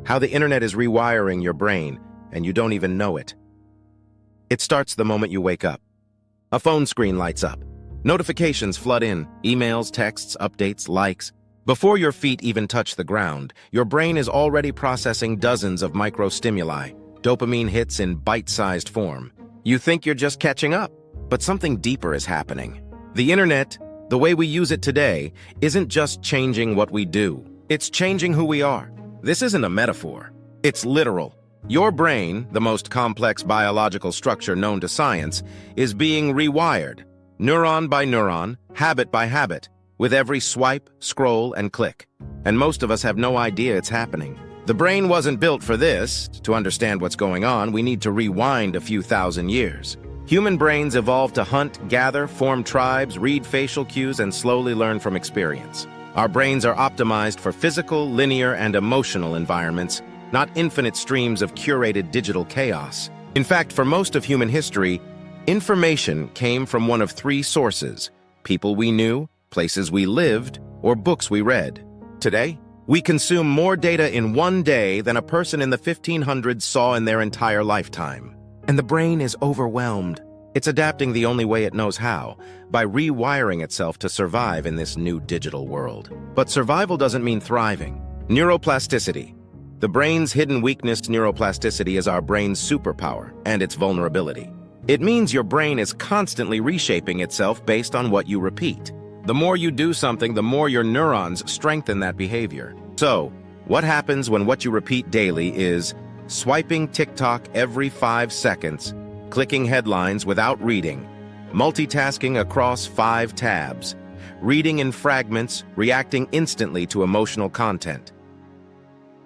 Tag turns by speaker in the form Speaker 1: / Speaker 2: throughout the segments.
Speaker 1: How the internet is rewiring your brain, and you don't even know it. It starts the moment you wake up. A phone screen lights up. Notifications flood in, emails, texts, updates, likes. Before your feet even touch the ground, your brain is already processing dozens of micro-stimuli. Dopamine hits in bite-sized form. You think you're just catching up, but something deeper is happening. The internet, the way we use it today, isn't just changing what we do. It's changing who we are. This isn't a metaphor. It's literal. Your brain, the most complex biological structure known to science, is being rewired, neuron by neuron, habit by habit, with every swipe, scroll, and click. And most of us have no idea it's happening. The brain wasn't built for this. To understand what's going on, we need to rewind a few thousand years. Human brains evolved to hunt, gather, form tribes, read facial cues, and slowly learn from experience. Our brains are optimized for physical, linear, and emotional environments, not infinite streams of curated digital chaos. In fact, for most of human history, information came from one of three sources: people we knew, places we lived, or books we read. Today, we consume more data in one day than a person in the 1500s saw in their entire lifetime. And the brain is overwhelmed. It's adapting the only way it knows how, by rewiring itself to survive in this new digital world. But survival doesn't mean thriving. Neuroplasticity. The brain's hidden weakness, neuroplasticity, is our brain's superpower and its vulnerability. It means your brain is constantly reshaping itself based on what you repeat. The more you do something, the more your neurons strengthen that behavior. So, what happens when what you repeat daily is swiping TikTok every 5 seconds, clicking headlines without reading, multitasking across 5 tabs, reading in fragments, reacting instantly to emotional content?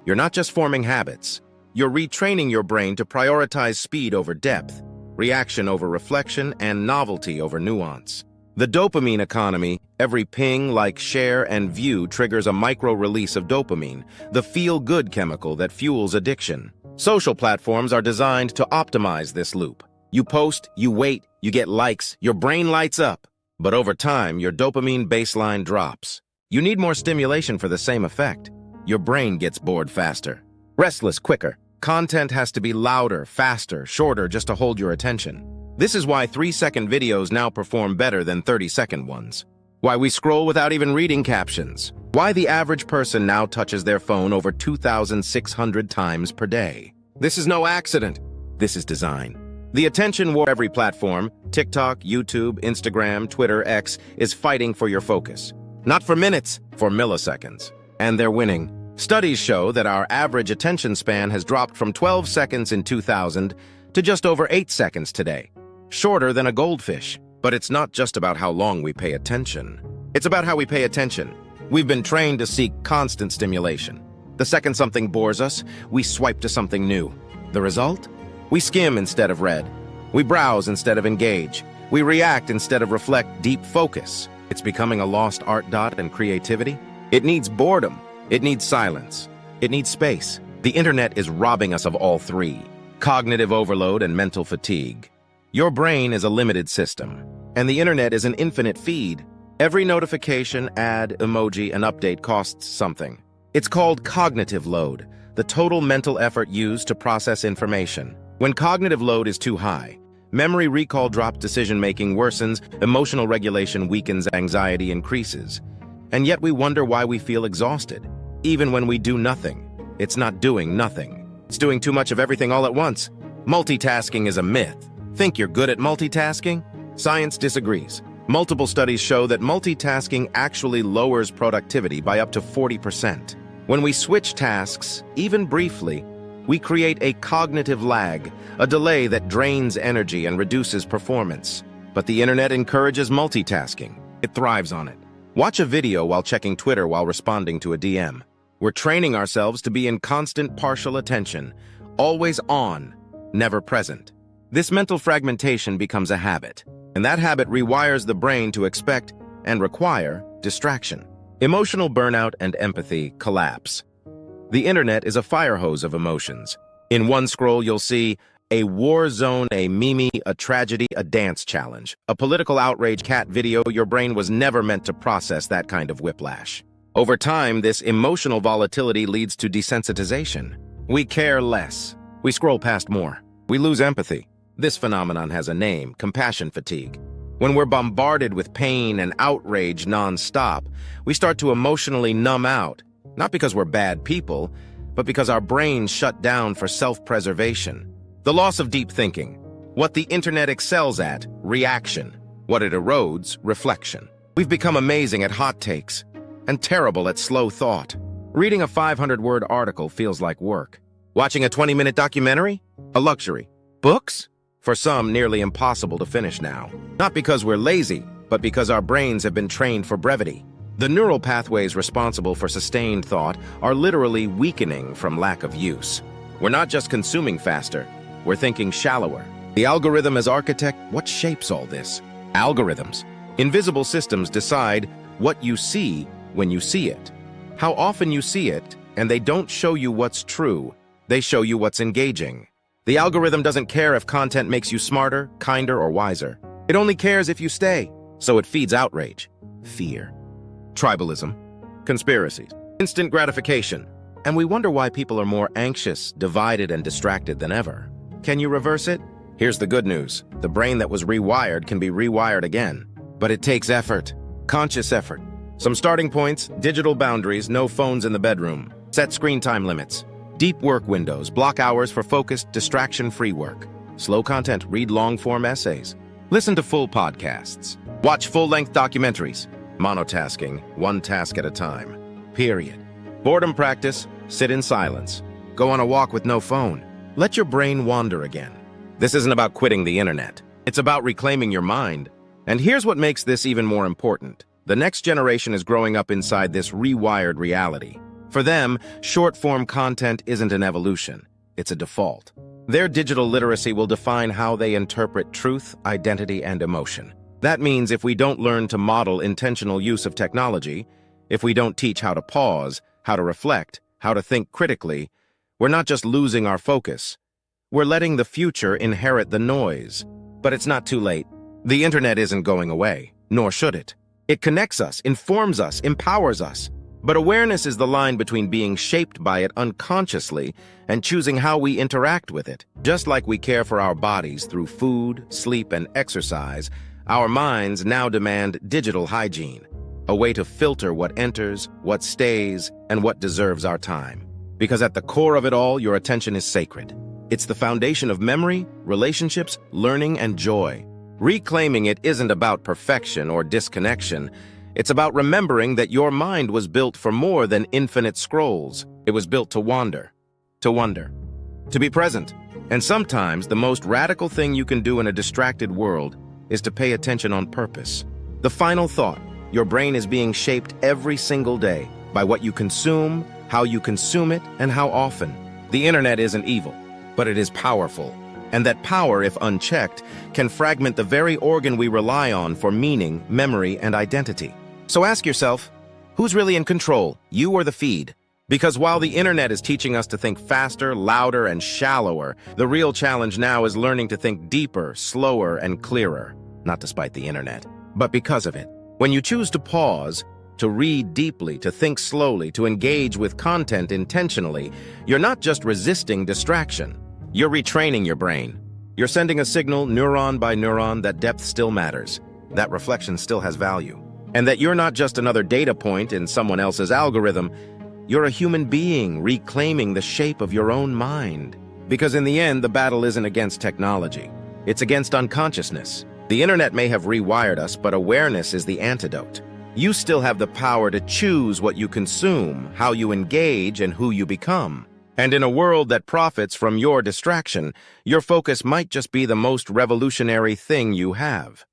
Speaker 1: You're not just forming habits, you're retraining your brain to prioritize speed over depth, reaction over reflection, and novelty over nuance. The dopamine economy, every ping, like, share, and view triggers a micro-release of dopamine, the feel-good chemical that fuels addiction. Social platforms are designed to optimize this loop. You post, you wait, you get likes, your brain lights up. But over time, your dopamine baseline drops. You need more stimulation for the same effect. Your brain gets bored faster, restless quicker. Content has to be louder, faster, shorter just to hold your attention. This is why 3-second videos now perform better than 30-second ones. Why we scroll without even reading captions. Why the average person now touches their phone over 2,600 times per day. This is no accident. This is design. The attention war every platform, TikTok, YouTube, Instagram, Twitter, X, is fighting for your focus. Not for minutes, for milliseconds. And they're winning. Studies show that our average attention span has dropped from 12 seconds in 2000 to just over 8 seconds today. Shorter than a goldfish. But it's not just about how long we pay attention. It's about how we pay attention. We've been trained to seek constant stimulation. The second something bores us, we swipe to something new. The result? We skim instead of read. We browse instead of engage. We react instead of reflect deep focus. It's becoming a lost art. And creativity? It needs boredom. It needs silence. It needs space. The internet is robbing us of all three: cognitive overload and mental fatigue. Your brain is a limited system, and the internet is an infinite feed. Every notification, ad, emoji, and update costs something. It's called cognitive load, the total mental effort used to process information. When cognitive load is too high, memory recall drops, decision-making worsens, emotional regulation weakens, anxiety increases. And yet we wonder why we feel exhausted. Even when we do nothing, it's not doing nothing. It's doing too much of everything all at once. Multitasking is a myth. Think you're good at multitasking? Science disagrees. Multiple studies show that multitasking actually lowers productivity by up to 40%. When we switch tasks, even briefly, we create a cognitive lag, a delay that drains energy and reduces performance. But the internet encourages multitasking. It thrives on it. Watch a video while checking Twitter while responding to a DM. We're training ourselves to be in constant partial attention, always on, never present. This mental fragmentation becomes a habit, and that habit rewires the brain to expect and require distraction. Emotional burnout and empathy collapse. The internet is a fire hose of emotions. In one scroll, you'll see a war zone, a meme, a tragedy, a dance challenge, a political outrage, cat video. Your brain was never meant to process that kind of whiplash. Over time, this emotional volatility leads to desensitization. We care less. We scroll past more. We lose empathy. This phenomenon has a name: compassion fatigue. When we're bombarded with pain and outrage non-stop, we start to emotionally numb out, not because we're bad people, but because our brains shut down for self-preservation. The loss of deep thinking. What the internet excels at, reaction. What it erodes, reflection. We've become amazing at hot takes and terrible at slow thought. Reading a 500-word article feels like work. Watching a 20-minute documentary? A luxury. Books? For some, nearly impossible to finish now. Not because we're lazy, but because our brains have been trained for brevity. The neural pathways responsible for sustained thought are literally weakening from lack of use. We're not just consuming faster, we're thinking shallower. The algorithm as architect, what shapes all this? Algorithms. Invisible systems decide what you see when you see it. How often you see it, and they don't show you what's true, they show you what's engaging. The algorithm doesn't care if content makes you smarter, kinder, or wiser. It only cares if you stay. So it feeds outrage, fear, tribalism, conspiracies, instant gratification. And we wonder why people are more anxious, divided, and distracted than ever. Can you reverse it? Here's the good news. The brain that was rewired can be rewired again. But it takes effort, conscious effort. Some starting points: digital boundaries, no phones in the bedroom, set screen time limits, deep work windows, block hours for focused, distraction-free work, slow content, read long-form essays, listen to full podcasts, watch full-length documentaries, monotasking, one task at a time, period. Boredom practice, sit in silence, go on a walk with no phone, let your brain wander again. This isn't about quitting the internet. It's about reclaiming your mind. And here's what makes this even more important. The next generation is growing up inside this rewired reality. For them, short-form content isn't an evolution, it's a default. Their digital literacy will define how they interpret truth, identity, and emotion. That means if we don't learn to model intentional use of technology, if we don't teach how to pause, how to reflect, how to think critically, we're not just losing our focus. We're letting the future inherit the noise. But it's not too late. The internet isn't going away, nor should it. It connects us, informs us, empowers us. But awareness is the line between being shaped by it unconsciously and choosing how we interact with it. Just like we care for our bodies through food, sleep, and exercise, our minds now demand digital hygiene, a way to filter what enters, what stays, and what deserves our time. Because at the core of it all, your attention is sacred. It's the foundation of memory, relationships, learning, and joy. Reclaiming it isn't about perfection or disconnection. It's about remembering that your mind was built for more than infinite scrolls. It was built to wander, to wonder, to be present. And sometimes the most radical thing you can do in a distracted world is to pay attention on purpose. The final thought: your brain is being shaped every single day by what you consume, how you consume it, and how often. The internet isn't evil, but it is powerful. And that power, if unchecked, can fragment the very organ we rely on for meaning, memory, and identity. So ask yourself, who's really in control, you or the feed? Because while the internet is teaching us to think faster, louder, and shallower, the real challenge now is learning to think deeper, slower, and clearer. Not despite the internet, but because of it. When you choose to pause, to read deeply, to think slowly, to engage with content intentionally, you're not just resisting distraction. You're retraining your brain. You're sending a signal, neuron by neuron, that depth still matters, that reflection still has value, and that you're not just another data point in someone else's algorithm. You're a human being reclaiming the shape of your own mind. Because in the end, the battle isn't against technology. It's against unconsciousness. The internet may have rewired us, but awareness is the antidote. You still have the power to choose what you consume, how you engage, and who you become. And in a world that profits from your distraction, your focus might just be the most revolutionary thing you have.